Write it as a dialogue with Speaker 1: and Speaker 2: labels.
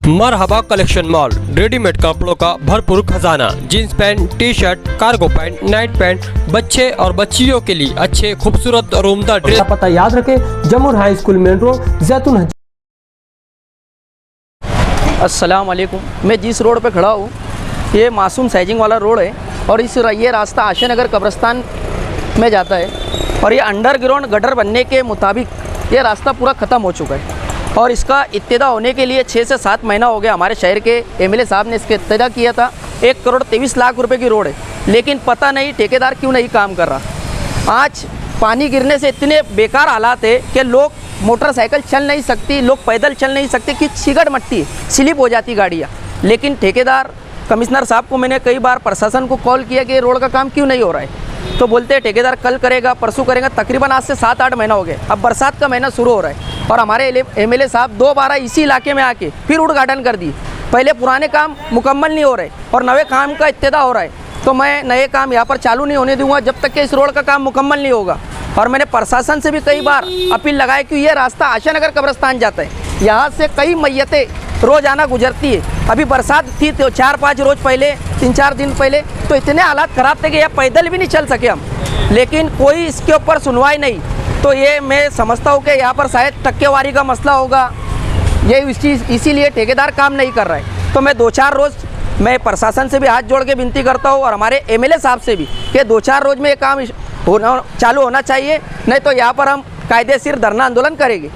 Speaker 1: मरहबा collection mall, readymade कपड़ों का भरपूर खजाना। Jeans pant, T shirt, cargo pant, night pant, बच्चे और बच्चियों के लिए अच्छे खूबसूरत और उम्दा ड्रेस।
Speaker 2: पता याद रखें, जमुर हाई स्कूल मेन रोड, जैतून।
Speaker 3: अस्सलाम वालेकुम। मैं जिस रोड पे खड़ा हूँ ये मासूम साइजिंग वाला रोड है और ये रास्ता आशा नगर कब्रिस्तान में जाता है और ये अंडरग्राउंड गटर बनने के मुताबिक ये रास्ता पूरा ख़त्म हो चुका है और इसका इब्तिदा होने के लिए 6 से 7 महीना हो गया। हमारे शहर के एमएलए साहब ने इसका इब्तिदा किया था। 1 करोड़ 23 लाख रुपए की रोड है, लेकिन पता नहीं ठेकेदार क्यों नहीं काम कर रहा। आज पानी गिरने से इतने बेकार हालात है कि लोग मोटरसाइकिल चल नहीं सकती, लोग पैदल चल नहीं सकते कि चिकट मट्टी स्लिप हो जाती गाड़ियाँ। लेकिन ठेकेदार कमिश्नर साहब को मैंने कई बार प्रशासन को कॉल किया कि रोड का काम क्यों नहीं हो रहा है, तो बोलते हैं ठेकेदार कल करेगा, परसों करेगा। तकरीबन आज से 7-8 महीना हो गए। अब बरसात का महीना शुरू हो रहा है और हमारे एमएलए साहब 2 बार इसी इलाके में आके फिर उद्घाटन कर दिए। पहले पुराने काम मुकम्मल नहीं हो रहे और नए काम का इब्तिदा हो रहा है, तो मैं नए काम यहाँ पर चालू नहीं होने दूंगा जब तक कि इस रोड का काम मुकम्मल नहीं होगा। और मैंने प्रशासन से भी कई बार अपील लगाई कि ये रास्ता आशा नगर कब्रिस्तान जाता है, यहाँ से कई मैयतें रोज़ाना गुजरती है। अभी बरसात थी तो 4-5 रोज़ पहले, 3-4 दिन पहले तो इतने हालात ख़राब थे कि यहाँ पैदल भी नहीं चल सके हम, लेकिन कोई इसके ऊपर सुनवाई नहीं। तो ये मैं समझता हूँ कि यहाँ पर शायद टक्केवारी का मसला होगा, ये इसीलिए ठेकेदार काम नहीं कर रहा है। तो मैं 2-4 रोज़ मैं प्रशासन से भी हाथ जोड़ के विनती करता हूँ और हमारे एमएलए साहब से भी कि 2-4 रोज़ में ये काम चालू होना चाहिए, नहीं तो यहाँ पर हम कायदेशीर धरना आंदोलन करेंगे।